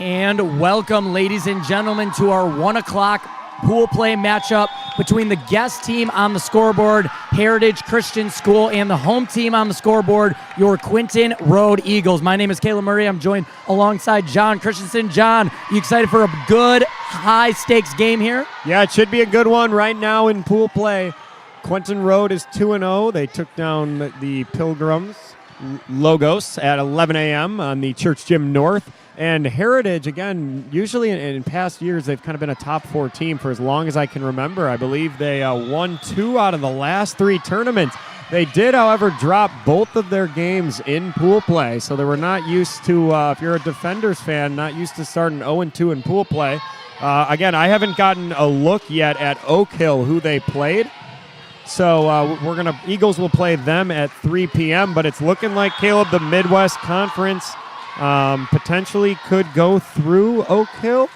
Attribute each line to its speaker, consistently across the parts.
Speaker 1: And welcome, ladies and gentlemen, to our 1 o'clock pool play matchup between the guest team on the scoreboard, Heritage Christian School, and the home team on the scoreboard, your Quentin Road Eagles. My name is Caleb Murray. I'm joined alongside John Christensen. John, you excited for a good, high-stakes game here?
Speaker 2: Yeah, it should be a good one right now in pool play. Quentin Road is 2-0. They took down the Pilgrims Logos at 11 a.m. on the Church Gym North. And Heritage, again, usually in past years, they've kind of been a top 4 team for as long as I can remember. I believe they won 2 out of the last 3 tournaments. They did, however, drop both of their games in pool play. So they were not used to, if you're a Defenders fan, not used to starting 0-2 in pool play. Again, I haven't gotten a look yet at Oak Hill, who they played. So Eagles will play them at 3 p.m., but it's looking like, Caleb, the Midwest Conference potentially could go through Oak Hill.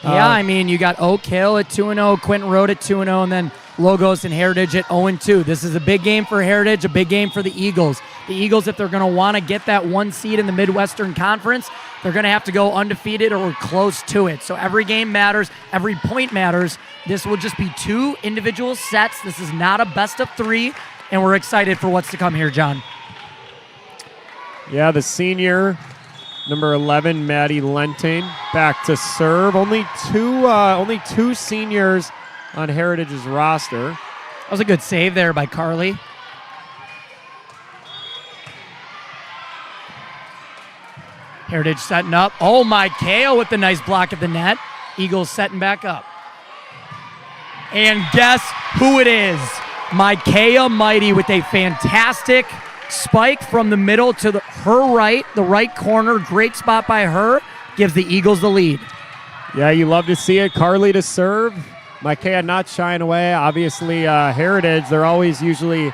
Speaker 1: Yeah, I mean, you got Oak Hill at 2-0, Quentin Road at 2-0, and then Logos and Heritage at 0-2. This is a big game for Heritage, a big game for the Eagles. The Eagles, if they're going to want to get that 1 seed in the Midwestern Conference, they're going to have to go undefeated or close to it. So every game matters. Every point matters. This will just be 2 individual sets. This is not a best of 3, and we're excited for what's to come here, John.
Speaker 2: Yeah, the senior, number 11, Maddie Lenting, back to serve. Only two seniors on Heritage's roster.
Speaker 1: That was a good save there by Carly. Heritage setting up. Oh, Kale with the nice block at the net. Eagles setting back up. And guess who it is? Micaiah Mighty with a fantastic spike from the middle to her right, the right corner. Great spot by her. Gives the Eagles the lead.
Speaker 2: Yeah, you love to see it. Carly to serve. Micaiah not shying away. Obviously, Heritage, they're always usually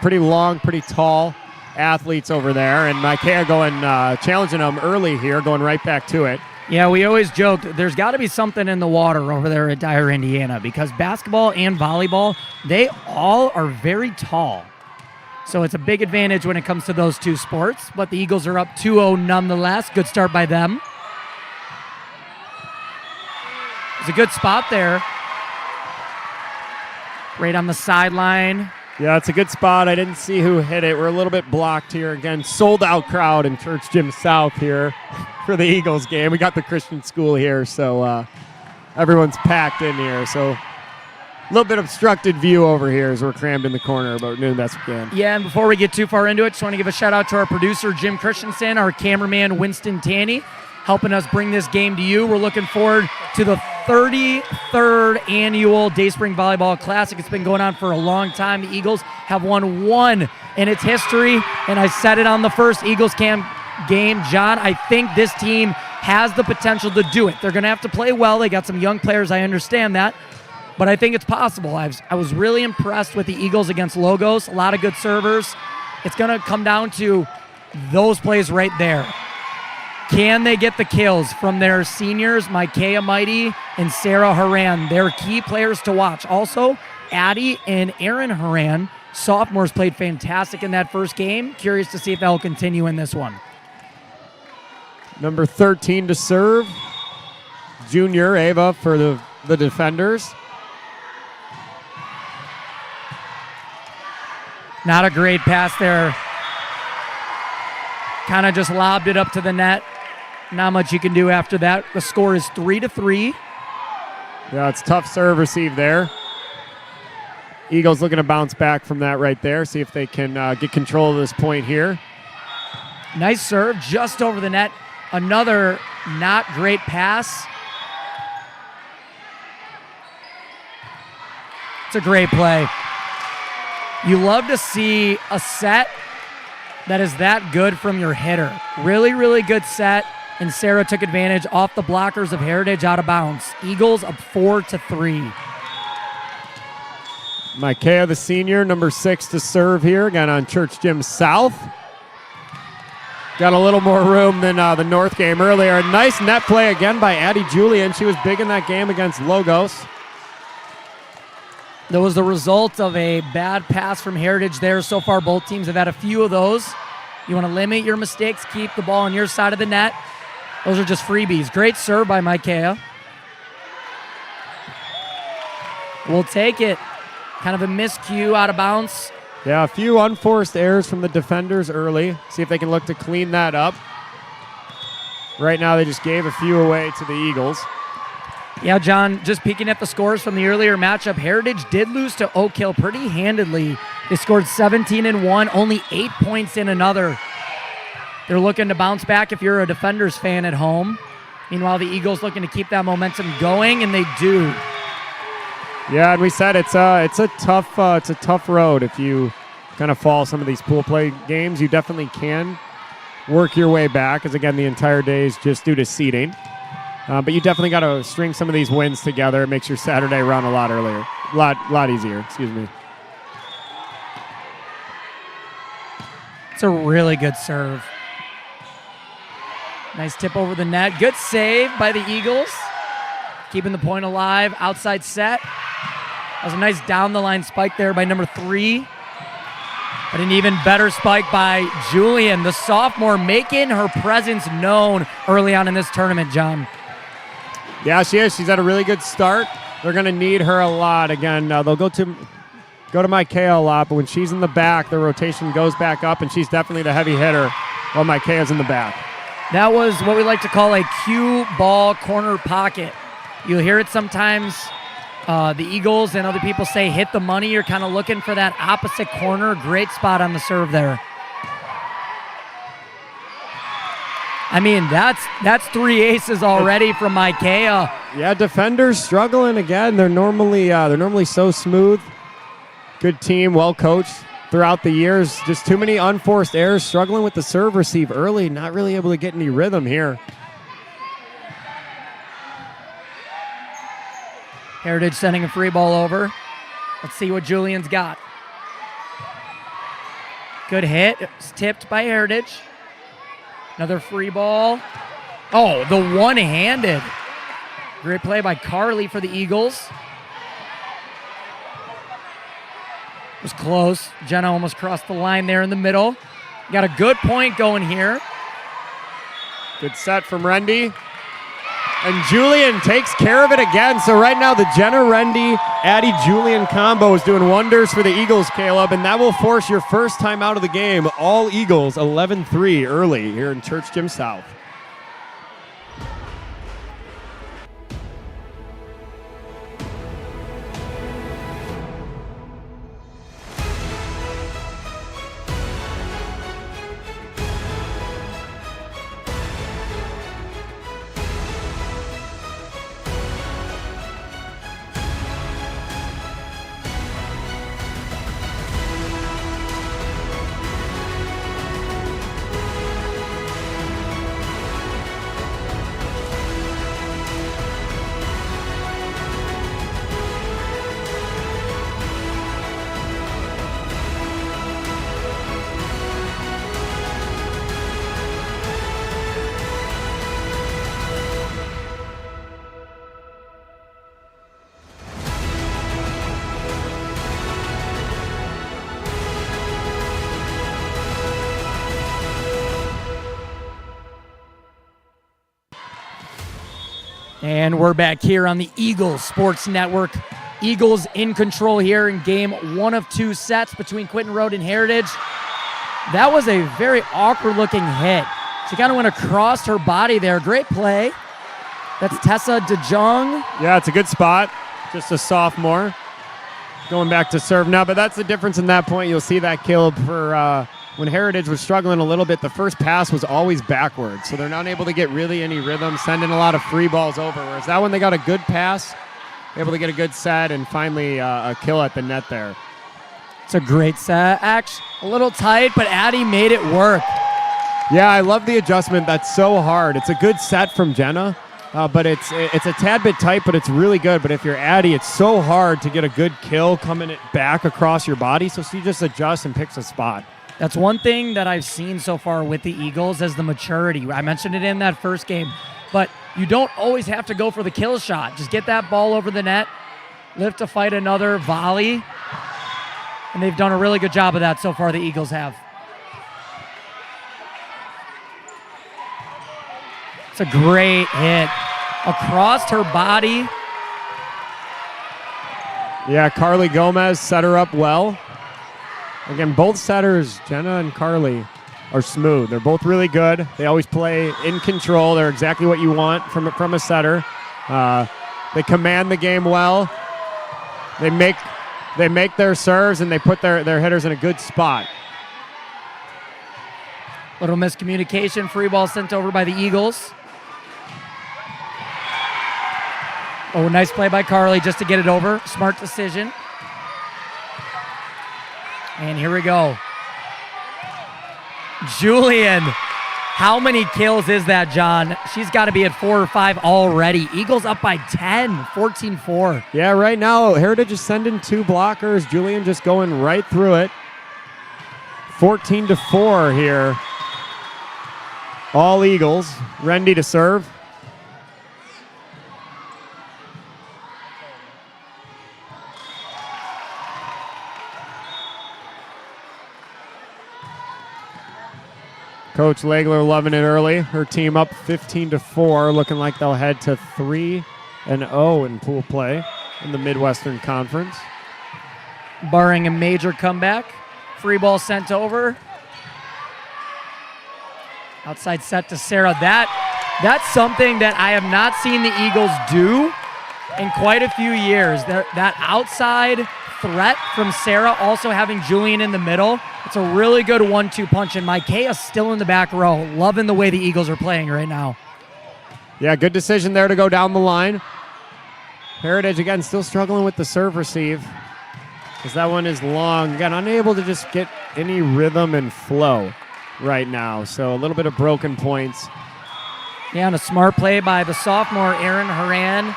Speaker 2: pretty long, pretty tall athletes over there. And Micaiah going, challenging them early here, going right back to it.
Speaker 1: Yeah, we always joke there's got to be something in the water over there at Dyer, Indiana, because basketball and volleyball, they all are very tall. So it's a big advantage when it comes to those 2 sports. But the Eagles are up 2-0 nonetheless. Good start by them. It's a good spot there. Right on the sideline.
Speaker 2: Yeah, it's a good spot. I didn't see who hit it. We're a little bit blocked here. Again, sold-out crowd in Church Gym South here for the Eagles game. We got the Christian school here, so everyone's packed in here. So a little bit obstructed view over here as we're crammed in the corner, but we're doing the best we can.
Speaker 1: Yeah, and before we get too far into it, just want to give a shout-out to our producer, Jim Christensen, our cameraman, Winston Tanny, helping us bring this game to you. We're looking forward to the 33rd annual Day Spring Volleyball Classic. It's been going on for a long time. The Eagles have won 1 in its history, and I said it on the first Eagles game, John. I think this team has the potential to do it. They're going to have to play well. They got some young players. I understand that, but I think it's possible. I was really impressed with the Eagles against Logos. A lot of good servers. It's going to come down to those plays right there. Can they get the kills from their seniors, Micaiah Mighty and Sarah Haran? They're key players to watch. Also, Addie and Aaron Haran, sophomores, played fantastic in that first game. Curious to see if that will continue in this one.
Speaker 2: Number 13 to serve, junior Ava for the Defenders.
Speaker 1: Not a great pass there. Kind of just lobbed it up to the net. Not much you can do after that. The score is 3-3.
Speaker 2: Yeah, it's tough serve receive there. Eagles looking to bounce back from that right there. See if they can get control of this point here.
Speaker 1: Nice serve just over the net. Another not great pass. It's a great play. You love to see a set that is that good from your hitter. Really, really good set. And Sarah took advantage off the blockers of Heritage out of bounds. Eagles up 4-3.
Speaker 2: Micaiah, the senior, number 6 to serve here. Again on Church Gym South. Got a little more room than the North game earlier. A nice net play again by Addie Julian. She was big in that game against Logos.
Speaker 1: That was the result of a bad pass from Heritage there. So far, both teams have had a few of those. You want to limit your mistakes, keep the ball on your side of the net. Those are just freebies. Great serve by Micaiah. We'll take it. Kind of a miscue out of bounds.
Speaker 2: Yeah, a few unforced errors from the defenders early. See if they can look to clean that up. Right now, they just gave a few away to the Eagles.
Speaker 1: Yeah, John, just peeking at the scores from the earlier matchup, Heritage did lose to Oak Hill pretty handedly. They scored 17 in one, only 8 points in another. They're looking to bounce back if you're a Defenders fan at home. Meanwhile, the Eagles looking to keep that momentum going, and they do.
Speaker 2: Yeah, and we said it's a tough road. If you kind of fall some of these pool play games, you definitely can work your way back, as again the entire day is just due to seeding. But you definitely got to string some of these wins together. It makes your Saturday run a lot easier. Excuse me.
Speaker 1: It's a really good serve. Nice tip over the net. Good save by the Eagles. Keeping the point alive. Outside set. That was a nice down-the-line spike there by number 3. But an even better spike by Julian, the sophomore, making her presence known early on in this tournament, John.
Speaker 2: Yeah, she is. She's had a really good start. They're going to need her a lot. Again, they'll go to Micaiah a lot, but when she's in the back, the rotation goes back up, and she's definitely the heavy hitter while Micaiah's in the back.
Speaker 1: That was what we like to call a cue ball corner pocket. You'll hear it sometimes. The Eagles and other people say hit the money. You're kind of looking for that opposite corner. Great spot on the serve there. I mean, that's 3 aces already from Micaiah.
Speaker 2: Yeah, defenders struggling again. They're normally so smooth. Good team, well coached throughout the years. Just too many unforced errors. Struggling with the serve receive early. Not really able to get any rhythm here.
Speaker 1: Heritage sending a free ball over. Let's see what Julian's got. Good hit. It's tipped by Heritage. Another free ball. Oh, the one-handed. Great play by Carly for the Eagles. It was close. Jenna almost crossed the line there in the middle. Got a good point going here.
Speaker 2: Good set from Rendy. And Julian takes care of it again. So right now the Jenna Rendy, Addie Julian combo is doing wonders for the Eagles, Caleb, and that will force your first time out of the game. All Eagles 11-3 early here in Church Gym South.
Speaker 1: And we're back here on the Eagles Sports Network. Eagles in control here in game 1 of 2 sets between Quentin Road and Heritage. That was a very awkward looking hit. She kind of went across her body there. Great play. That's Tessa DeJong.
Speaker 2: Yeah, it's a good spot. Just a sophomore. Going back to serve now, but that's the difference in that point. You'll see that, Caleb, for when Heritage was struggling a little bit, the first pass was always backwards, so they're not able to get really any rhythm, sending a lot of free balls over, whereas that one they got a good pass, able to get a good set, and finally a kill at the net there.
Speaker 1: It's a great set. Actually, a little tight, but Addie made it work.
Speaker 2: Yeah, I love the adjustment. That's so hard. It's a good set from Jenna, but it's a tad bit tight, but it's really good. But if you're Addie, it's so hard to get a good kill coming it back across your body, so she just adjusts and picks a spot.
Speaker 1: That's one thing that I've seen so far with the Eagles as the maturity. I mentioned it in that first game, but you don't always have to go for the kill shot. Just get that ball over the net, live to fight another volley, and they've done a really good job of that so far, the Eagles have. It's a great hit across her body.
Speaker 2: Yeah, Carly Gomez set her up well. Again, both setters, Jenna and Carly, are smooth. They're both really good. They always play in control. They're exactly what you want from a setter. They command the game well. They make their serves, and they put their hitters in a good spot.
Speaker 1: Little miscommunication. Free ball sent over by the Eagles. Oh, nice play by Carly just to get it over. Smart decision. And here we go. Julian. How many kills is that, John? She's got to be at 4 or 5 already. Eagles up by 10, 14-4.
Speaker 2: Yeah, right now, Heritage is sending 2 blockers. Julian just going right through it. 14-4 here. All Eagles. Rendy to serve. Coach Legler loving it early. Her team up 15-4, looking like they'll head to 3-0 in pool play in the Midwestern Conference.
Speaker 1: Barring a major comeback. Free ball sent over. Outside set to Sarah. That's something that I have not seen the Eagles do in quite a few years. That outside threat from Sarah, also having Julian in the middle. It's a really good 1-2 punch, and Micaiah's still in the back row. Loving the way the Eagles are playing right now.
Speaker 2: Yeah, good decision there to go down the line. Heritage, again, still struggling with the serve receive because that one is long. Again, unable to just get any rhythm and flow right now. So a little bit of broken points.
Speaker 1: Yeah, and a smart play by the sophomore, Aaron Haran.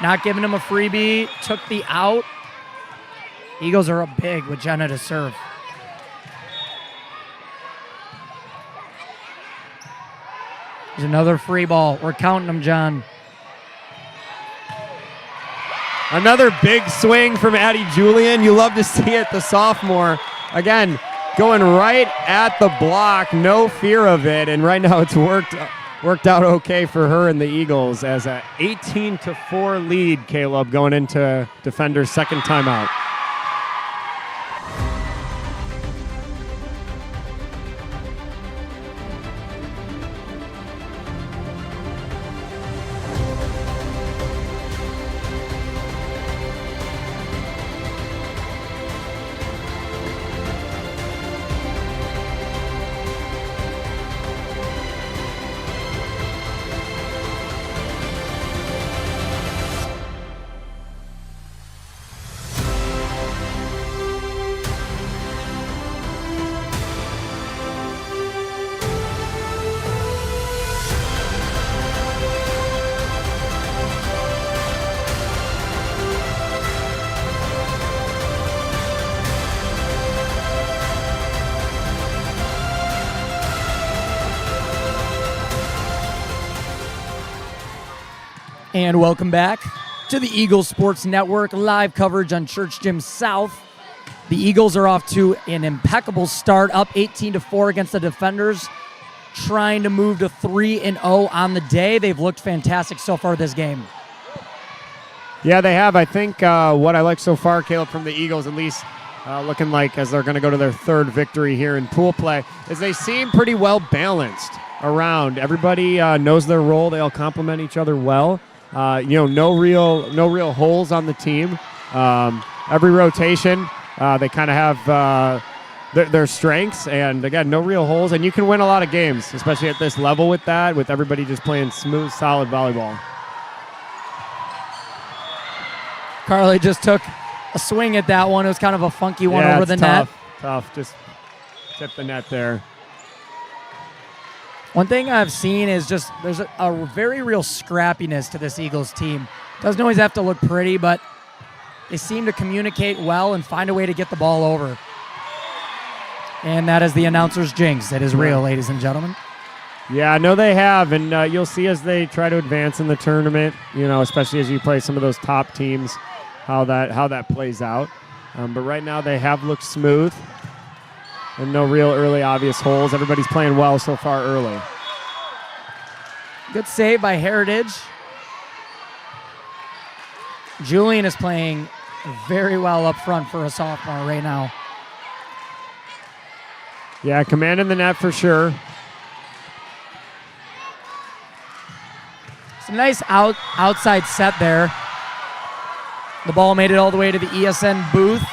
Speaker 1: Not giving him a freebie. Took the out. Eagles are up big with Jenna to serve. There's another free ball. We're counting them, John.
Speaker 2: Another big swing from Addie Julian. You love to see it, the sophomore. Again, going right at the block, no fear of it. And right now it's worked out okay for her and the Eagles as a 18-4 lead, Caleb, going into defender's second timeout.
Speaker 1: And welcome back to the Eagles Sports Network, live coverage on Church Gym South. The Eagles are off to an impeccable start, up 18-4 against the Defenders, trying to move to 3-0 on the day. They've looked fantastic so far this game.
Speaker 2: Yeah, they have. I think what I like so far, Caleb, from the Eagles, at least looking like as they're going to go to their third victory here in pool play, is they seem pretty well balanced around. Everybody knows their role. They all complement each other well. No real holes on the team. Every rotation, they kind of have their strengths, and again, no real holes. And you can win a lot of games, especially at this level with that, with everybody just playing smooth, solid volleyball.
Speaker 1: Carly just took a swing at that one. It was kind of a funky one over the net.
Speaker 2: Tough. Just tipped the net there.
Speaker 1: One thing I've seen is just there's a very real scrappiness to this Eagles team. Doesn't always have to look pretty, but they seem to communicate well and find a way to get the ball over. And that is the announcer's jinx. It is real, ladies and gentlemen.
Speaker 2: Yeah, I know they have, and you'll see as they try to advance in the tournament, especially as you play some of those top teams, how that plays out. But right now they have looked smooth. And no real early obvious holes. Everybody's playing well so far early.
Speaker 1: Good save by Heritage. Julian is playing very well up front for a sophomore right now.
Speaker 2: Yeah, commanding the net for sure.
Speaker 1: Some nice outside set there. The ball made it all the way to the ESN booth.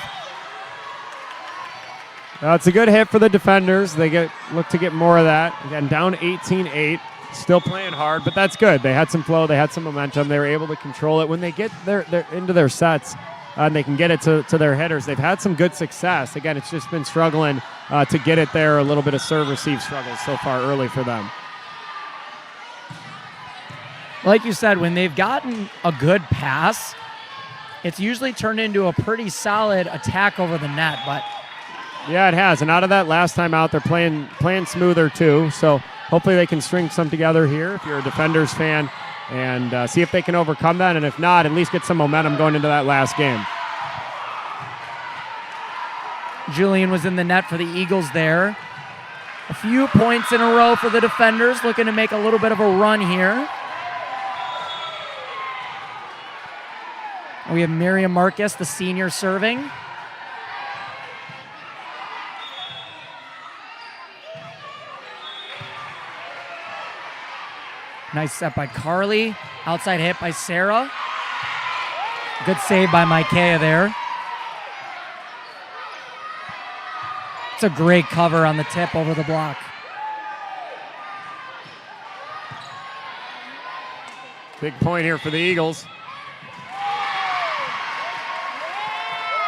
Speaker 2: It's a good hit for the defenders. They look to get more of that. Again, down 18-8. Still playing hard, but that's good. They had some flow. They had some momentum. They were able to control it. When they get into their sets and they can get it to their headers, they've had some good success. Again, it's just been struggling to get it there. A little bit of serve-receive struggles so far early for them.
Speaker 1: Like you said, when they've gotten a good pass, it's usually turned into a pretty solid attack over the net. But
Speaker 2: yeah, it has. And out of that last time out, they're playing smoother too. So hopefully they can string some together here if you're a Defenders fan and see if they can overcome that. And if not, at least get some momentum going into that last game.
Speaker 1: Julian was in the net for the Eagles there. A few points in a row for the Defenders, looking to make a little bit of a run here. We have Miriam Marcus, the senior, serving. Nice set by Carly. Outside hit by Sarah. Good save by Micaiah there. It's a great cover on the tip over the block.
Speaker 2: Big point here for the Eagles.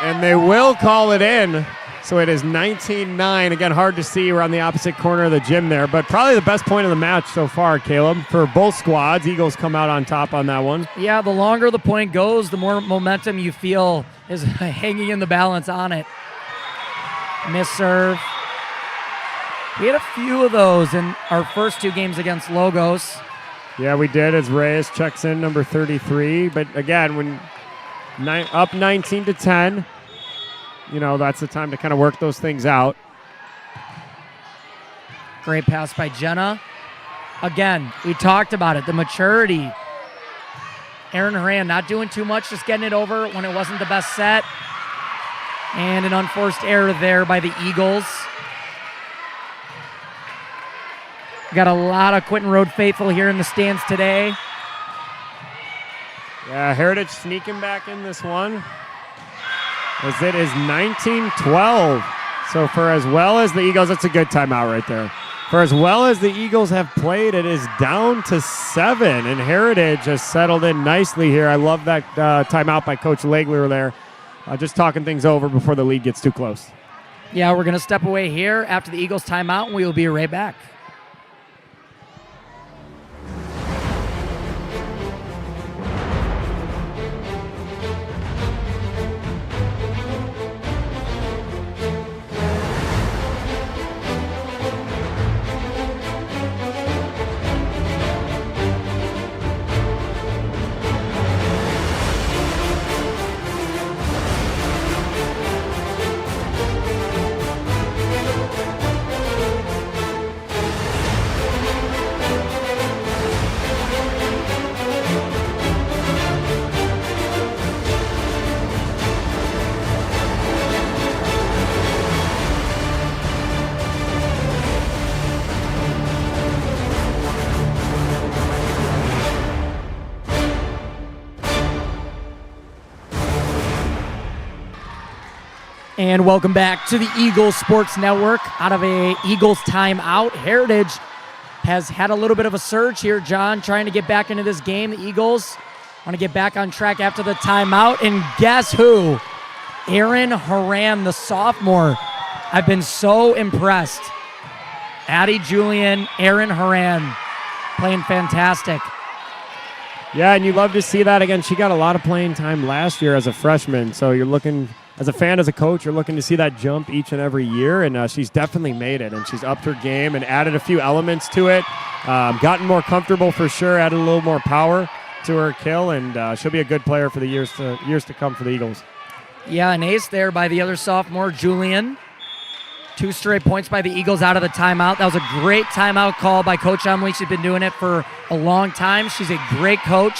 Speaker 2: And they will call it in. So it is 19-9. Again, hard to see. We're on the opposite corner of the gym there. But probably the best point of the match so far, Caleb, for both squads. Eagles come out on top on that one.
Speaker 1: Yeah, the longer the point goes, the more momentum you feel is hanging in the balance on it. Miss serve. We had a few of those in our first two games against Logos.
Speaker 2: Yeah, we did as Reyes checks in, number 33. But again, when up 19-10, you know, that's the time to kind of work those things out.
Speaker 1: Great pass by Jenna. Again, we talked about it, the maturity. Erin Horan not doing too much, just getting it over when it wasn't the best set. And an unforced error there by the Eagles. Got a lot of Quentin Road faithful here in the stands today.
Speaker 2: Yeah, Heritage sneaking back in this one. As it is 19-12. So for as well as the Eagles, that's a good timeout right there. For as well as the Eagles have played, it is down to 7. And Heritage has settled in nicely here. I love that timeout by Coach Legler there. Just talking things over before the lead gets too close.
Speaker 1: Yeah, we're going to step away here after the Eagles timeout, and we will be right back. And welcome back to the Eagles Sports Network. Out of a Eagles timeout, Heritage has had a little bit of a surge here, John, trying to get back into this game. The Eagles want to get back on track after the timeout. And guess who? Erin Horan, the sophomore. I've been so impressed. Addie Julian, Erin Horan, playing fantastic.
Speaker 2: Yeah, and you love to see that. Again, she got a lot of playing time last year as a freshman, so you're looking, as a fan, as a coach, you're looking to see that jump each and every year, and she's definitely made it, and she's upped her game and added a few elements to it, gotten more comfortable for sure, added a little more power to her kill, and she'll be a good player for the years to come for the Eagles.
Speaker 1: Yeah, an ace there by the other sophomore, Julian. 2 straight points by the Eagles out of the timeout. That was a great timeout call by Coach Emily. She's been doing it for a long time. She's a great coach.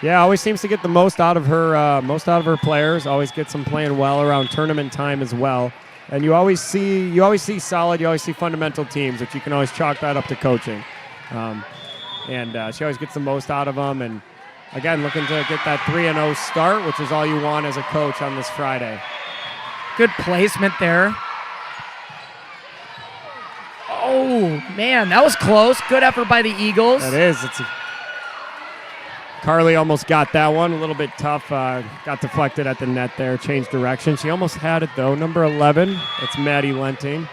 Speaker 2: Yeah, always seems to get the most out of her players. Always gets them playing well around tournament time as well. And you always see solid, you always see fundamental teams, which you can always chalk that up to coaching. And she always gets the most out of them. And again, looking to get that 3-0 start, which is all you want as a coach on this Friday.
Speaker 1: Good placement there. Oh, man, that was close. Good effort by the Eagles.
Speaker 2: That is. Carly almost got that one. A little bit tough. Got deflected at the net there. Changed direction. She almost had it, though. Number 11, it's Maddie Lenting.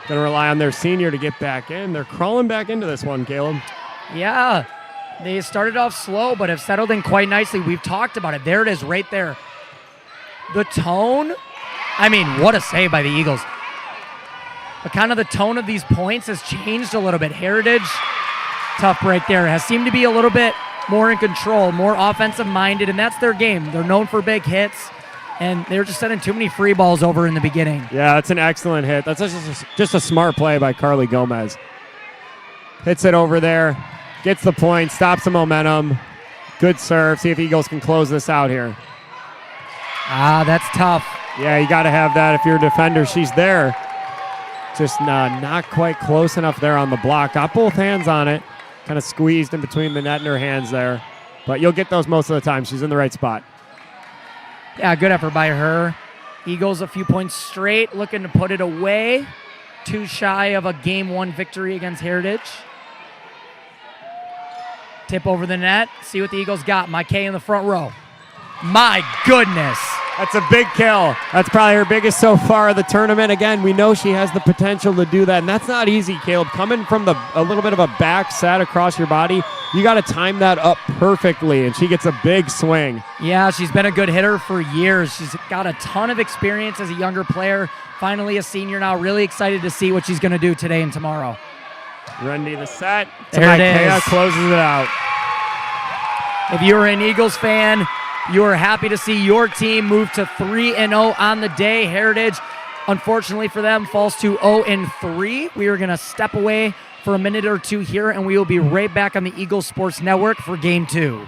Speaker 2: Going to rely on their senior to get back in. They're crawling back into this one, Caleb.
Speaker 1: Yeah, they started off slow, but have settled in quite nicely. We've talked about it. There it is right there. The tone, I mean, what a save by the Eagles. But kind of the tone of these points has changed a little bit. Heritage, tough break there, has seemed to be a little bit more in control, more offensive-minded, and that's their game. They're known for big hits, and they're just sending too many free balls over in the beginning.
Speaker 2: Yeah, that's an excellent hit. That's just a smart play by Carly Gomez. Hits it over there, gets the point, stops the momentum. Good serve. See if Eagles can close this out here.
Speaker 1: Ah, that's tough.
Speaker 2: Yeah, you got to have that if you're a defender. She's there. Just not quite close enough there on the block. Got both hands on it. Kind of squeezed in between the net and her hands there. But you'll get those most of the time. She's in the right spot.
Speaker 1: Yeah, good effort by her. Eagles a few points straight, looking to put it away. 2 shy of a Game 1 victory against Heritage. Tip over the net. See what the Eagles got. Mackay in the front row. My goodness.
Speaker 2: That's a big kill. That's probably her biggest so far of the tournament. Again, we know she has the potential to do that, and that's not easy, Caleb. Coming from a little bit of a back set across your body, you got to time that up perfectly, and she gets a big swing.
Speaker 1: Yeah, she's been a good hitter for years. She's got a ton of experience as a younger player. Finally a senior now. Really excited to see what she's going to do today and tomorrow.
Speaker 2: Rundy the set.
Speaker 1: There it is.
Speaker 2: Closes it out.
Speaker 1: If you're an Eagles fan, you are happy to see your team move to 3-0 on the day. Heritage, unfortunately for them, falls to 0-3. We are going to step away for a minute or two here, and we will be right back on the Eagles Sports Network for Game 2.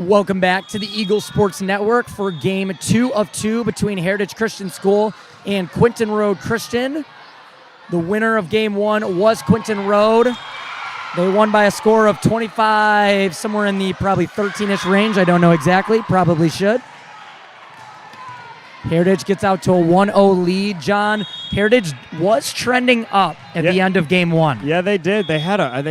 Speaker 1: Welcome back to the Eagle Sports Network for game 2 of 2 between Heritage Christian School and Quentin Road Christian. The winner of game 1 was Quentin Road. They won by a score of 25, somewhere in the probably 13-ish range. I don't know exactly, probably should. Heritage gets out to a 1-0 lead. John, Heritage was trending up at the end of game 1.
Speaker 2: Yeah, they did. They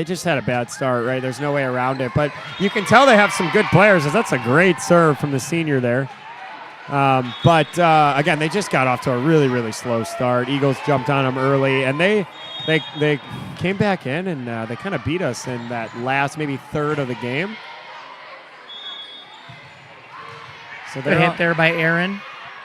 Speaker 2: just had a bad start, right? There's no way around it. But you can tell they have some good players. That's a great serve from the senior there. But again, they just got off to a really, really slow start. Eagles jumped on them early, and they came back in, and they kind of beat us in that last maybe third of the game. So
Speaker 1: Good hit there by Aaron.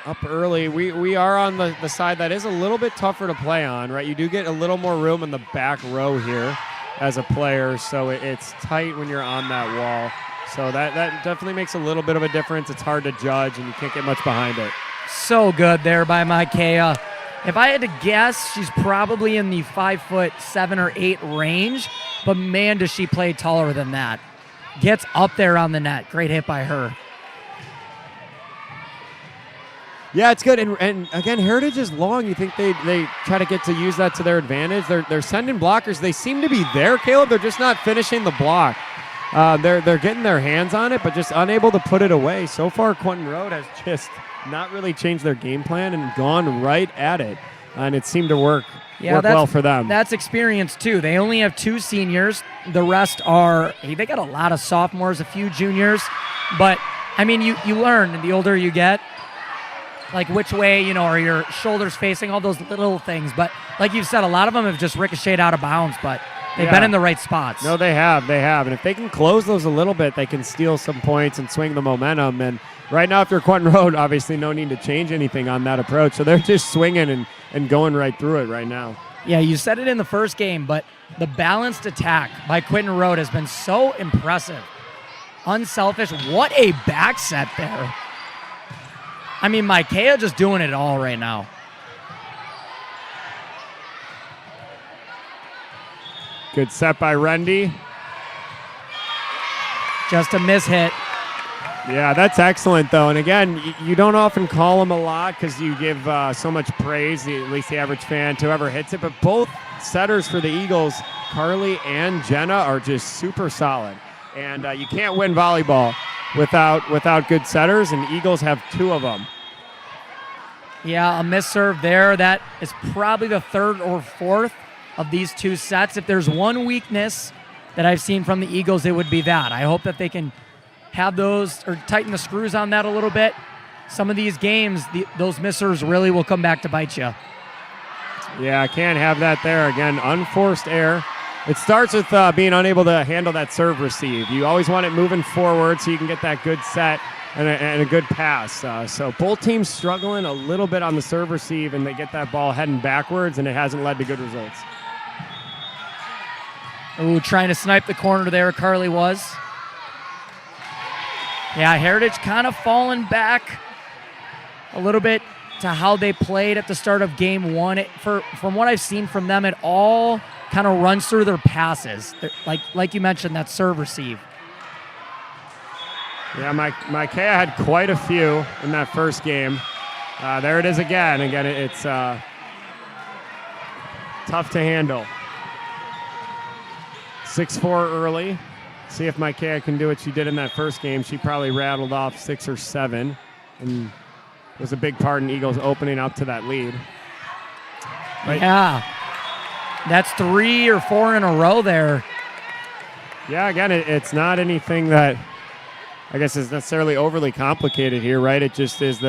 Speaker 2: Up early. We are on the side that is a little bit tougher to play on, right? You do get a little more room in the back row here as a player, so it's tight when you're on that wall. So that definitely makes a little bit of a difference. It's hard to judge, and you can't get much behind it.
Speaker 1: So good there by Micaiah. If I had to guess, she's probably in the 5'7" or 8" range, but man, does she play taller than that. Gets up there on the net. Great hit by her.
Speaker 2: Yeah, it's good. And again, Heritage is long. You think they try to get to use that to their advantage. They're sending blockers. They seem to be there, Caleb. They're just not finishing the block. They're getting their hands on it, but just unable to put it away. So far, Quentin Road has just not really changed their game plan and gone right at it. And it seemed to work well for them. That's
Speaker 1: experience, too. They only have 2 seniors. The rest are, they got a lot of sophomores, a few juniors. But, I mean, you learn the older you get. Like which way, are your shoulders facing, all those little things. But like you've said, a lot of them have just ricocheted out of bounds, but they've been in the right spots.
Speaker 2: No, they have. And if they can close those a little bit, they can steal some points and swing the momentum. And right now, if you're Quentin Road, obviously no need to change anything on that approach. So they're just swinging and going right through it right now.
Speaker 1: Yeah, you said it in the first game, but the balanced attack by Quentin Road has been so impressive. Unselfish. What a back set there. I mean, Micaiah just doing it all right now.
Speaker 2: Good set by Rendy.
Speaker 1: Just a mishit.
Speaker 2: Yeah, that's excellent, though. And again, you don't often call them a lot because you give so much praise, at least the average fan, to whoever hits it. But both setters for the Eagles, Carly and Jenna, are just super solid. And you can't win volleyball without good setters, and Eagles have 2 of them.
Speaker 1: Yeah, a miss serve there. That is probably the 3rd or 4th of these 2 sets. If there's one weakness that I've seen from the Eagles, it would be that. I hope that they can have those or tighten the screws on that a little bit. Some of these games, those missers really will come back to bite you.
Speaker 2: Yeah, I can't have that there. Again, unforced error. It starts with being unable to handle that serve receive. You always want it moving forward so you can get that good set and a good pass. So both teams struggling a little bit on the serve receive, and they get that ball heading backwards, and it hasn't led to good results.
Speaker 1: Ooh, trying to snipe the corner there, Carly was. Yeah, Heritage kind of falling back a little bit to how they played at the start of game 1. From what I've seen from them, it all kind of runs through their passes. Like you mentioned, that serve receive.
Speaker 2: Yeah, Micaiah had quite a few in that first game. There it is again. Again, it's tough to handle. 6-4 early. See if Micaiah can do what she did in that first game. She probably rattled off 6 or 7 and was a big part in Eagles opening up to that lead. But
Speaker 1: yeah, that's 3 or 4 in a row there.
Speaker 2: Yeah, again, it's not anything that I guess is necessarily overly complicated here, right? It just is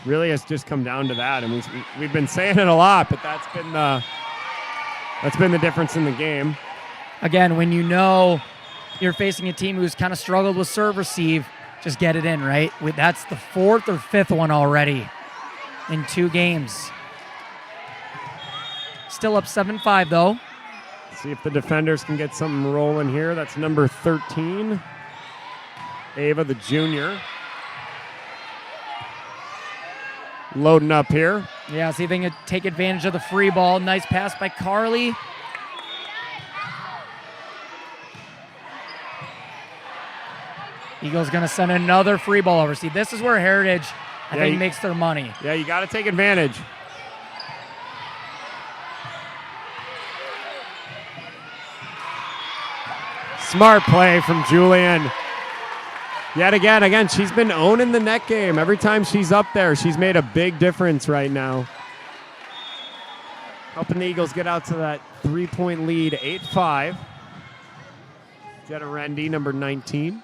Speaker 2: really has just come down to that. And we've been saying it a lot, but that's been the difference in the game.
Speaker 1: Again, when you know you're facing a team who's kind of struggled with serve receive, just get it in, right? That's the 4th or 5th one already in 2 games. Still up 7-5 though.
Speaker 2: See if the defenders can get something rolling here. That's number 13, Ava, the junior. Loading up here.
Speaker 1: Yeah, see if they can take advantage of the free ball. Nice pass by Carly. Eagles going to send another free ball over. See, this is where Heritage, I think, makes their money.
Speaker 2: Yeah, you got to take advantage. Smart play from Julian. Yet again, she's been owning the net game. Every time she's up there, she's made a big difference right now. Helping the Eagles get out to that 3-point lead, 8-5. Jenna Rendy, number 19.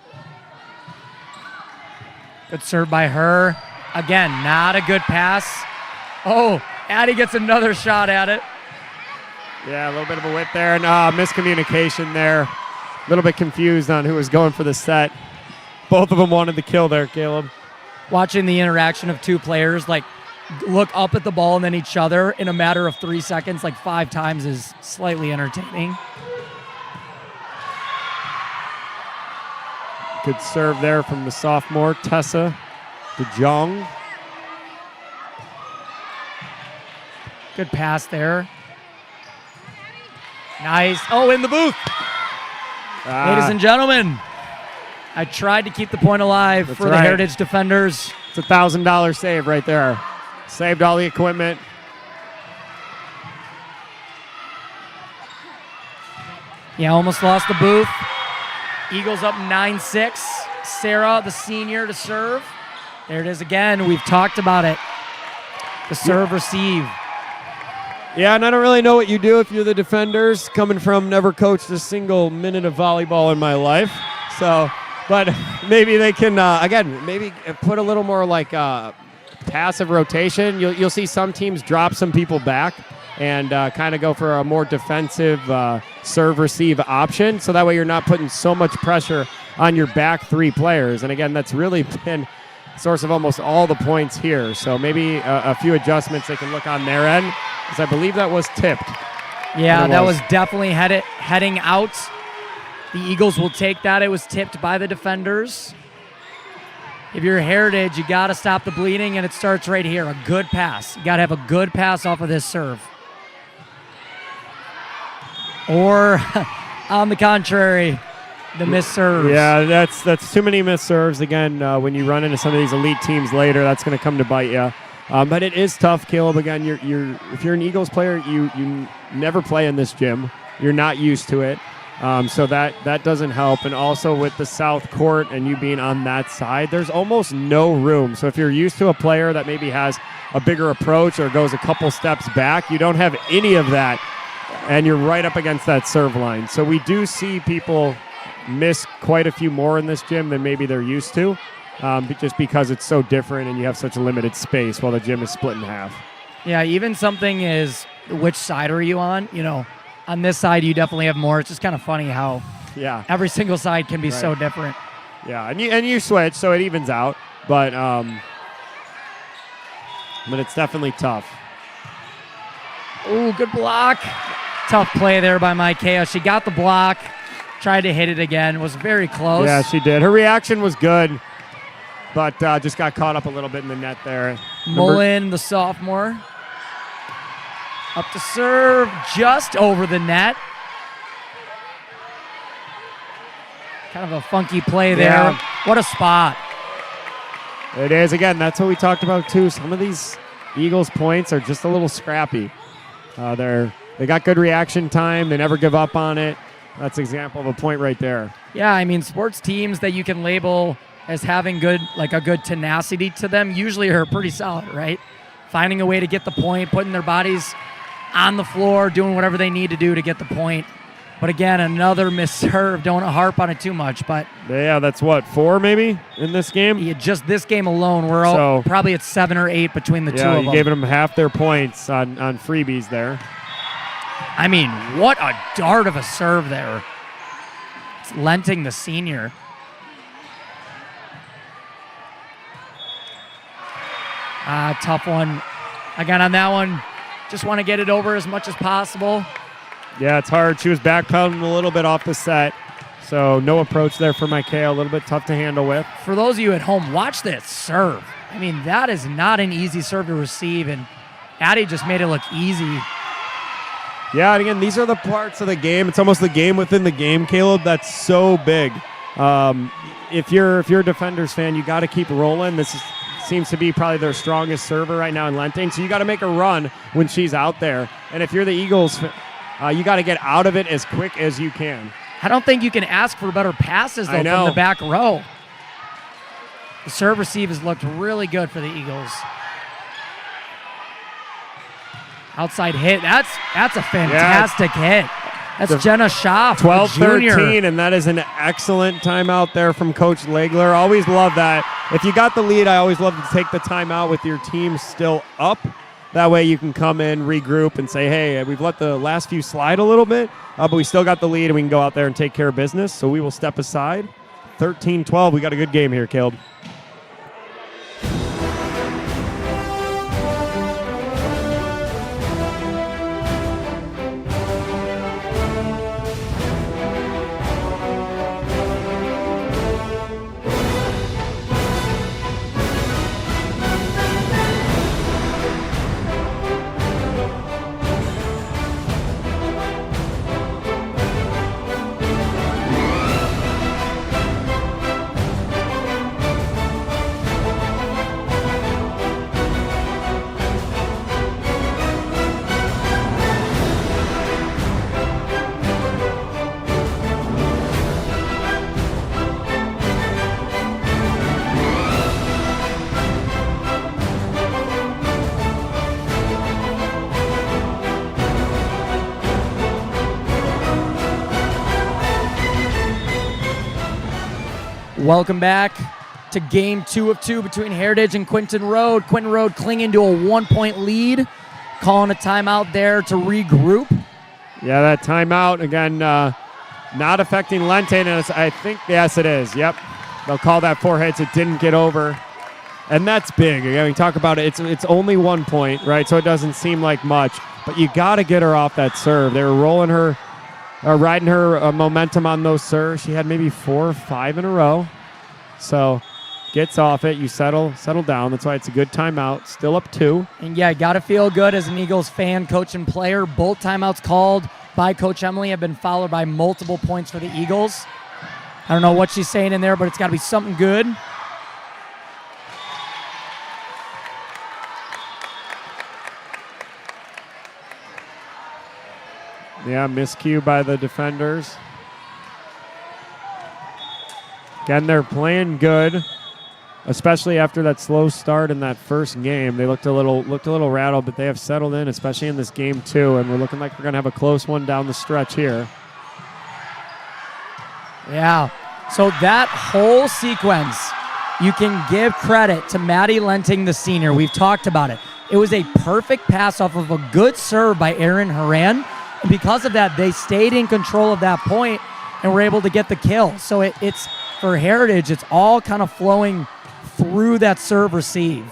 Speaker 1: Good serve by her. Again, not a good pass. Oh, Addie gets another shot at it.
Speaker 2: Yeah, a little bit of a whip there, and miscommunication there. A little bit confused on who was going for the set. Both of them wanted the kill there, Caleb.
Speaker 1: Watching the interaction of two players, like, look up at the ball and then each other in a matter of 3 seconds, like 5 times, is slightly entertaining.
Speaker 2: Good serve there from the sophomore, Tessa DeJong.
Speaker 1: Good pass there. Nice. Oh, in the booth. Ladies and gentlemen, I tried to keep the point alive for the Heritage defenders.
Speaker 2: It's a $1,000 save right there. Saved all the equipment.
Speaker 1: Yeah, almost lost the booth. Eagles up 9-6. Sarah, the senior, to serve. There it is again. We've talked about it. The serve, receive.
Speaker 2: Yeah, and I don't really know what you do if you're the defenders, coming from never coached a single minute of volleyball in my life. So, but maybe they can, maybe put a little more like passive rotation. You'll see some teams drop some people back and kind of go for a more defensive serve-receive option. So that way you're not putting so much pressure on your back 3 players. And again, that's really been source of almost all the points here. So maybe a few adjustments they can look on their end, because I believe that was tipped.
Speaker 1: Yeah, that was definitely heading out. The Eagles will take that. It was tipped by the defenders. If you're Heritage, you got to stop the bleeding, and it starts right here. A good pass. You got to have a good pass off of this serve. Or, on the contrary, the missed serves.
Speaker 2: Yeah, that's too many missed serves. Again, when you run into some of these elite teams later, that's going to come to bite you. But it is tough, Caleb. Again, if you're an Eagles player, you never play in this gym. You're not used to it. So that doesn't help. And also with the south court and you being on that side, there's almost no room. So if you're used to a player that maybe has a bigger approach or goes a couple steps back, you don't have any of that. And you're right up against that serve line. So we do see people miss quite a few more in this gym than maybe they're used to, just because it's so different and you have such a limited space while the gym is split in half.
Speaker 1: Yeah, even something is, which side are you on? You know, on this side you definitely have more. It's just kind of funny how every single side can be so different.
Speaker 2: Yeah, and you switch, so it evens out, but it's definitely tough.
Speaker 1: Ooh, good block. Tough play there by Maikea. She got the block, tried to hit it again. Was very close.
Speaker 2: Yeah, she did. Her reaction was good, but just got caught up a little bit in the net there.
Speaker 1: Mullen, the sophomore. Up to serve, just over the net. Kind of a funky play there.
Speaker 2: Yeah.
Speaker 1: What a spot.
Speaker 2: It is. Again, that's what we talked about too. Some of these Eagles points are just a little scrappy. They got good reaction time. They never give up on it. That's an example of a point right there.
Speaker 1: Yeah, I mean, sports teams that you can label as having a good tenacity to them usually are pretty solid, right? Finding a way to get the point, putting their bodies on the floor, doing whatever they need to do to get the point. But again, another missed serve. Don't want to harp on it too much, but
Speaker 2: yeah, that's what, 4 maybe in this game?
Speaker 1: Yeah, just this game alone, we're all probably at 7 or 8 between the two of them.
Speaker 2: Yeah, you gave them half their points on freebies there.
Speaker 1: I mean, what a dart of a serve there. It's Lenting, the senior. Tough one. Again, on that one, just want to get it over as much as possible.
Speaker 2: Yeah, it's hard. She was backpedaling a little bit off the set, so no approach there for Maikea. A little bit tough to handle with.
Speaker 1: For those of you at home, watch that serve. I mean, that is not an easy serve to receive, and Addie just made it look easy.
Speaker 2: Yeah, and again, these are the parts of the game. It's almost the game within the game, Caleb. That's so big. If you're a Defenders fan, you got to keep rolling. Seems to be probably their strongest server right now in Lentane, so you got to make a run when she's out there. And if you're the Eagles, you got to get out of it as quick as you can.
Speaker 1: I don't think you can ask for better passes, though, from the back row. The serve receive has looked really good for the Eagles. Outside hit. That's a fantastic hit. That's Jenna Schaaf,
Speaker 2: 12-13, and that is an excellent timeout there from Coach Legler. Always love that. If you got the lead, I always love to take the timeout with your team still up. That way you can come in, regroup, and say, hey, we've let the last few slide a little bit, but we still got the lead, and we can go out there and take care of business. So we will step aside. 13-12. We got a good game here, Caleb.
Speaker 1: Welcome back to game 2 of 2 between Heritage and Quentin Road. Quentin Road clinging to a 1-point lead, calling a timeout there to regroup.
Speaker 2: Yeah, that timeout, again, not affecting Lentane. And I think, yes, it is. Yep. They'll call that 4 hits. It didn't get over. And that's big. Again, we talk about it. It's only 1 point, right? So it doesn't seem like much. But you got to get her off that serve. They were rolling her, riding her momentum on those serves. She had maybe 4 or 5 in a row. So gets off it. You settle down. That's why it's a good timeout. Still up 2.
Speaker 1: And yeah, got to feel good as an Eagles fan, coach, and player. Both timeouts called by Coach Emily have been followed by multiple points for the Eagles. I don't know what she's saying in there, but it's got to be something good.
Speaker 2: Yeah, miscue by the Defenders. Again, they're playing good, especially after that slow start in that first game. They looked a little rattled, but they have settled in, especially in this game 2, and we're looking like we're going to have a close one down the stretch here.
Speaker 1: Yeah, so that whole sequence, you can give credit to Maddie Lenting, the senior. We've talked about it. It was a perfect pass off of a good serve by Erin Horan, and because of that, they stayed in control of that point and were able to get the kill. So it's for Heritage, it's all kind of flowing through that serve receive.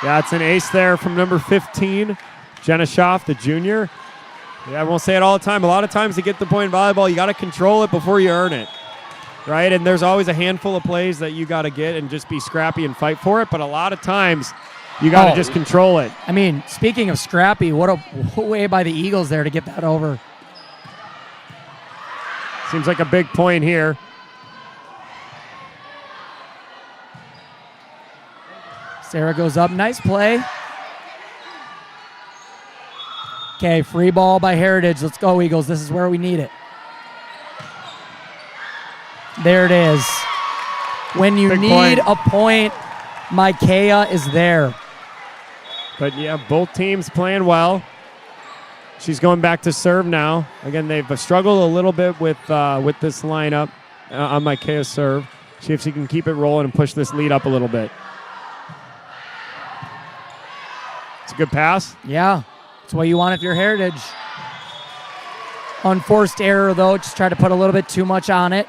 Speaker 2: Yeah, it's an ace there from number 15, Jenna Schaaf, the junior. Yeah, I won't say it all the time. A lot of times to get the point in volleyball, you got to control it before you earn it, right? And there's always a handful of plays that you got to get and just be scrappy and fight for it. But a lot of times, you got to just control it.
Speaker 1: I mean, speaking of scrappy, what a way by the Eagles there to get that over.
Speaker 2: Seems like a big point here.
Speaker 1: Sarah goes up. Nice play. Okay, free ball by Heritage. Let's go, Eagles. This is where we need it. There it is. When you need a point, Micaiah is there.
Speaker 2: But, yeah, both teams playing well. She's going back to serve now. Again, they've struggled a little bit with this lineup on Micaiah's serve. See if she can keep it rolling and push this lead up a little bit. It's a good pass.
Speaker 1: Yeah, that's what you want if you're Heritage. Unforced error, though. Just try to put a little bit too much on it.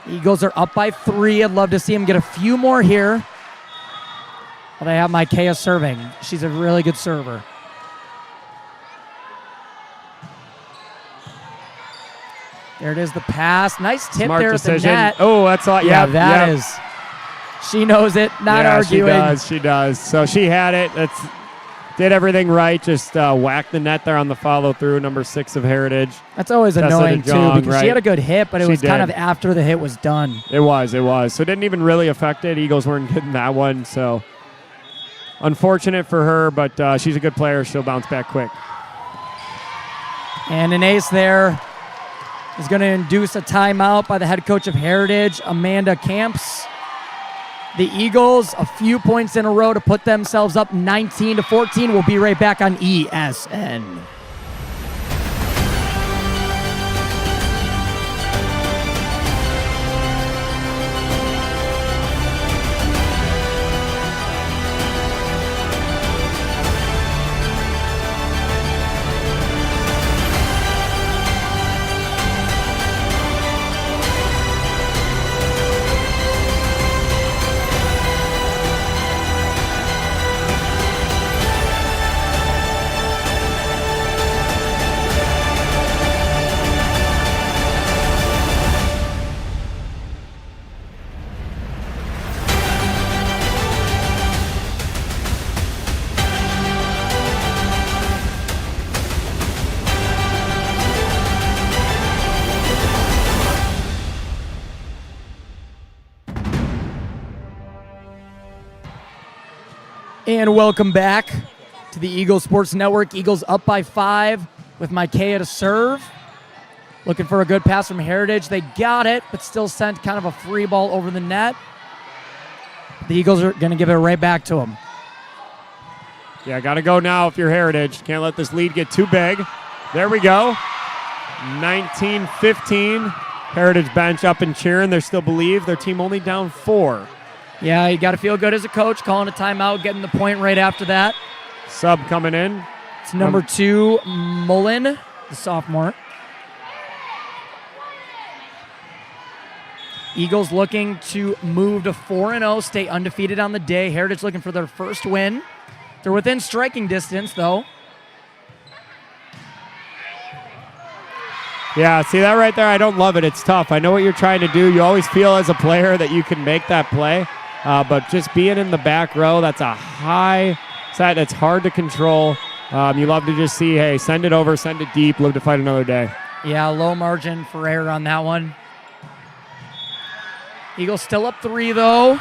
Speaker 1: Eagles are up by 3. I'd love to see them get a few more here. Well, they have Micaiah serving. She's a really good server. There it is, the pass. Nice tip
Speaker 2: Smart
Speaker 1: there
Speaker 2: decision.
Speaker 1: at the net.
Speaker 2: Oh, that's all.
Speaker 1: Yeah, that is. She knows it, not arguing.
Speaker 2: She does. So she had it. did everything right. Just whacked the net there on the follow-through, number 6 of Heritage.
Speaker 1: That's always
Speaker 2: Tessa
Speaker 1: annoying,
Speaker 2: DeJong,
Speaker 1: too, because
Speaker 2: right?
Speaker 1: she had a good hit, but it
Speaker 2: She
Speaker 1: was kind
Speaker 2: did.
Speaker 1: of after the hit was done.
Speaker 2: It was. So it didn't even really affect it. Eagles weren't getting that one, so unfortunate for her, but she's a good player. She'll bounce back quick.
Speaker 1: And an ace there is going to induce a timeout by the head coach of Heritage, Amanda Camps. The Eagles, a few points in a row to put themselves up 19-14. We'll be right back on ESN. And welcome back to the Eagles Sports Network. Eagles up by 5 with Micaiah to serve. Looking for a good pass from Heritage. They got it, but still sent kind of a free ball over the net. The Eagles are going to give it right back to them.
Speaker 2: Yeah, got to go now if you're Heritage. Can't let this lead get too big. There we go. 19-15. Heritage bench up and cheering. They still believe their team only down 4.
Speaker 1: Yeah, you got to feel good as a coach, calling a timeout, getting the point right after that.
Speaker 2: Sub coming in.
Speaker 1: It's number 2, Mullen, the sophomore. Eagles looking to move to 4-0, stay undefeated on the day. Heritage looking for their first win. They're within striking distance, though.
Speaker 2: Yeah, see that right there? I don't love it. It's tough. I know what you're trying to do. You always feel as a player that you can make that play. But just being in the back row, that's a high side that's hard to control. You love to just see, hey, send it over, send it deep, live to fight another day.
Speaker 1: Yeah, low margin for error on that one. Eagles still up 3, though.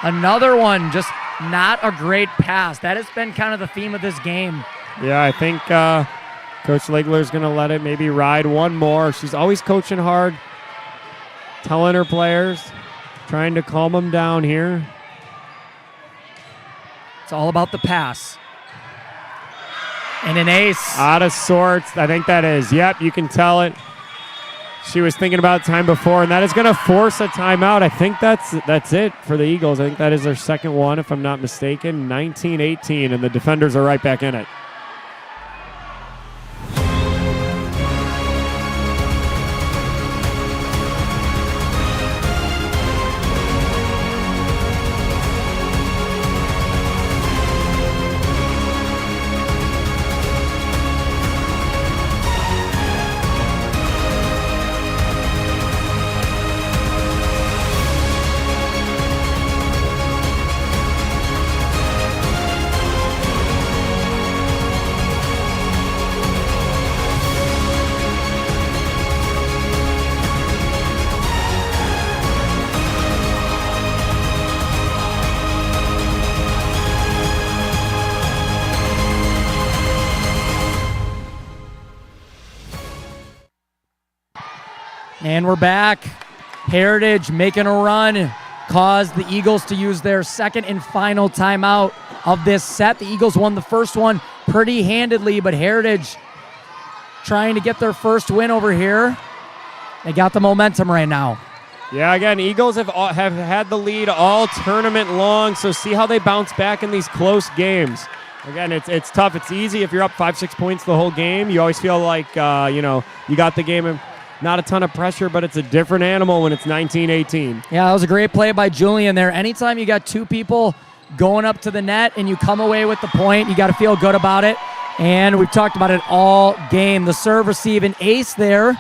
Speaker 1: Another one, just not a great pass. That has been kind of the theme of this game.
Speaker 2: Yeah, I think Coach Legler's going to let it maybe ride one more. She's always coaching hard, telling her players, trying to calm them down here.
Speaker 1: It's all about the pass. And an ace.
Speaker 2: Out of sorts. I think that is. Yep, you can tell it. She was thinking about time before, and that is going to force a timeout. I think that's it for the Eagles. I think that is their second one, if I'm not mistaken. 19-18, and the defenders are right back in it.
Speaker 1: And we're back. Heritage making a run caused the Eagles to use their second and final timeout of this set. The Eagles won the first one pretty handedly, but Heritage trying to get their first win over here. They got the momentum right now.
Speaker 2: Yeah, again, Eagles have had the lead all tournament long, so see how they bounce back in these close games. Again, it's tough. It's easy if you're up 5-6 points the whole game. You always feel like, you got the game. Not a ton of pressure, but it's a different animal when it's 19-18.
Speaker 1: Yeah, that was a great play by Julian there. Anytime you got 2 people going up to the net and you come away with the point, you got to feel good about it. And we've talked about it all game. The serve, receive, an ace there.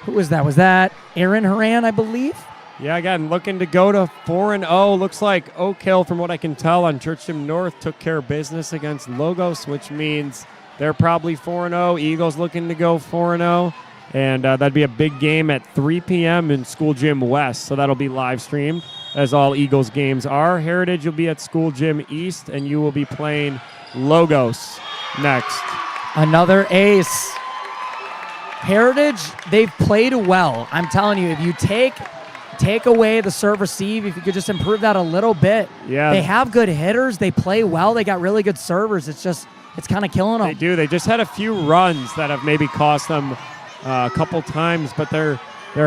Speaker 1: Who was that? Was that Aaron Horan, I believe?
Speaker 2: Yeah, again, looking to go to 4-0. Looks like Oak Hill, from what I can tell on Church Gym North, took care of business against Logos, which means they're probably 4-0. Eagles looking to go 4-0. And that'd be a big game at 3 p.m. in School Gym West. So that'll be live streamed, as all Eagles games are. Heritage will be at School Gym East, and you will be playing Logos next.
Speaker 1: Another ace. Heritage, they've played well. I'm telling you, if you take away the serve receive, if you could just improve that a little bit.
Speaker 2: Yeah.
Speaker 1: They have good hitters. They play well. They got really good servers. It's kind of killing them.
Speaker 2: They do. They just had a few runs that have maybe cost them a couple times, but they're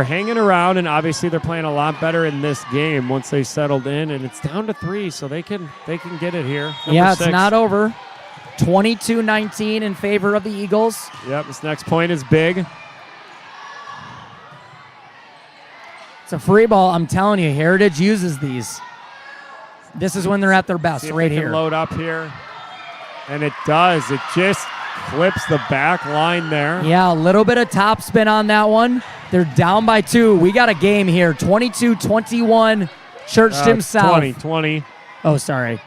Speaker 2: hanging around, and obviously they're playing a lot better in this game once they settled in, and it's down to 3, so they can get it here.
Speaker 1: Yeah,
Speaker 2: Number 6.
Speaker 1: It's not over. 22-19 in favor of the Eagles.
Speaker 2: Yep, this next point is big.
Speaker 1: It's a free ball. I'm telling you, Heritage uses these. This is when they're at their best,
Speaker 2: See if
Speaker 1: right
Speaker 2: they can
Speaker 1: here.
Speaker 2: Load up here, and it does. It just clips the back line there.
Speaker 1: Yeah, a little bit of top spin on that one. They're down by 2. We got a game here. 22-21, Church Gym South.
Speaker 2: 20.
Speaker 1: Oh, sorry.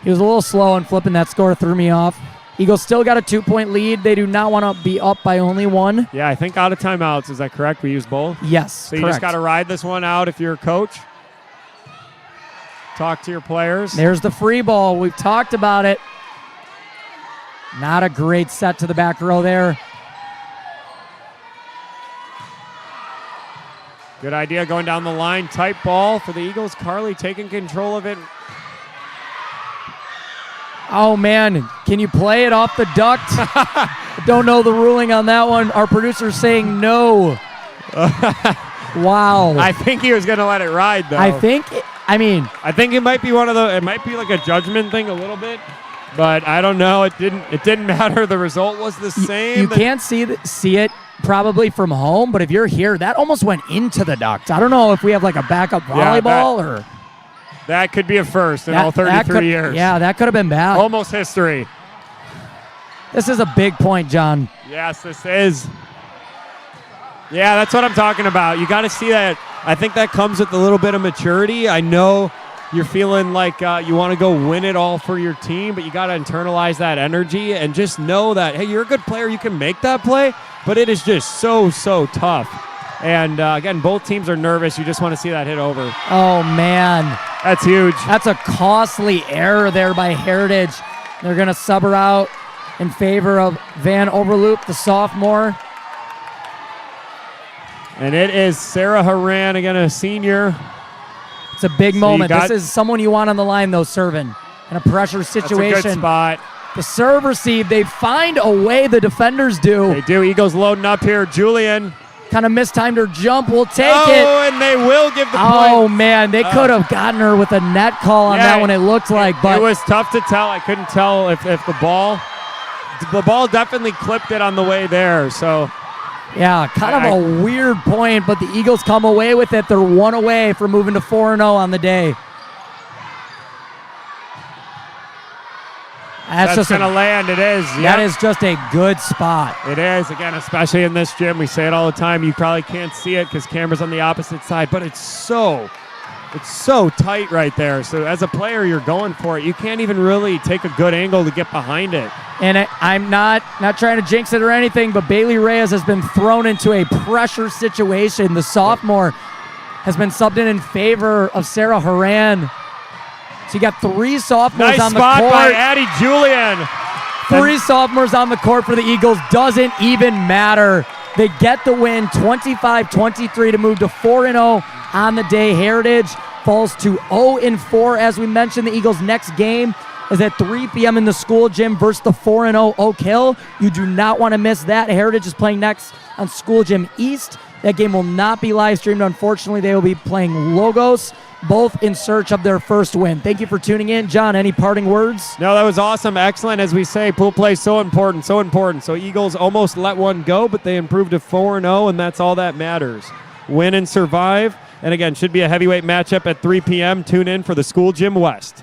Speaker 1: He was a little slow on flipping that score, threw me off. Eagles still got a 2-point lead. They do not want to be up by only 1.
Speaker 2: Yeah, I think out of timeouts. Is that correct? We use both?
Speaker 1: Yes,
Speaker 2: So you
Speaker 1: correct.
Speaker 2: just got to ride this one out if you're a coach. Talk to your players.
Speaker 1: There's the free ball. We've talked about it. Not a great set to the back row there.
Speaker 2: Good idea going down the line. Tight ball for the Eagles. Carly taking control of it.
Speaker 1: Oh, man. Can you play it off the duct? Don't know the ruling on that one. Our producer's saying no. Wow.
Speaker 2: I think he was going to let it ride, though.
Speaker 1: I think
Speaker 2: it might be it might be like a judgment thing a little bit, but I don't know. It didn't matter. The result was the same.
Speaker 1: You can't see it probably from home, but if you're here, that almost went into the duct. I don't know if we have like a backup volleyball or...
Speaker 2: That could be a first in all 33 years.
Speaker 1: Yeah, that could have been bad.
Speaker 2: Almost history.
Speaker 1: This is a big point, John.
Speaker 2: Yes, this is. Yeah, that's what I'm talking about. You got to see that. I think that comes with a little bit of maturity. I know you're feeling like you want to go win it all for your team, but you got to internalize that energy and just know that, hey, you're a good player. You can make that play, but it is just so tough. And, again, both teams are nervous. You just want to see that hit over.
Speaker 1: Oh, man.
Speaker 2: That's huge.
Speaker 1: That's a costly error there by Heritage. They're going to sub her out in favor of Van Overloop, the sophomore.
Speaker 2: And it is Sarah Haran, again, a senior.
Speaker 1: It's a big moment. This is someone you want on the line, though, serving in a pressure situation.
Speaker 2: That's a good spot.
Speaker 1: The serve receive, they find a way, the defenders do.
Speaker 2: They do. Eagles loading up here. Julian.
Speaker 1: Kind of mistimed her jump. We'll take it.
Speaker 2: Oh, and they will give the point.
Speaker 1: Oh, man. They could have gotten her with a net call on that one, it looked like. But
Speaker 2: it was tough to tell. I couldn't tell if the ball definitely clipped it on the way there. So,
Speaker 1: yeah, kind of a weird point, but the Eagles come away with it. They're 1 away from moving to 4-0 on the day.
Speaker 2: That's just going to land. It is.
Speaker 1: That is just a good spot.
Speaker 2: It is. Again, especially in this gym. We say it all the time. You probably can't see it because camera's on the opposite side, but it's so tight right there. So as a player, you're going for it. You can't even really take a good angle to get behind it.
Speaker 1: And I'm not trying to jinx it or anything, but Bailey Reyes has been thrown into a pressure situation. The sophomore has been subbed in favor of Sarah Haran. So you got 3 sophomores on the court.
Speaker 2: Nice spot by Addie Julian.
Speaker 1: 3 sophomores on the court for the Eagles. Doesn't even matter. They get the win, 25-23 to move to 4-0 on the day. Heritage falls to 0-4. As we mentioned, the Eagles' next game is at 3 p.m. in the School Gym versus the 4-0 Oak Hill. You do not want to miss that. Heritage is playing next on School Gym East. That game will not be live streamed. Unfortunately, they will be playing Logos, both in search of their first win. Thank you for tuning in. John, any parting words?
Speaker 2: No, that was awesome. Excellent. As we say, pool play is so important, so important. So Eagles almost let one go, but they improved to 4-0, and that's all that matters. Win and survive. And again, should be a heavyweight matchup at 3 p.m. Tune in for the School Gym West.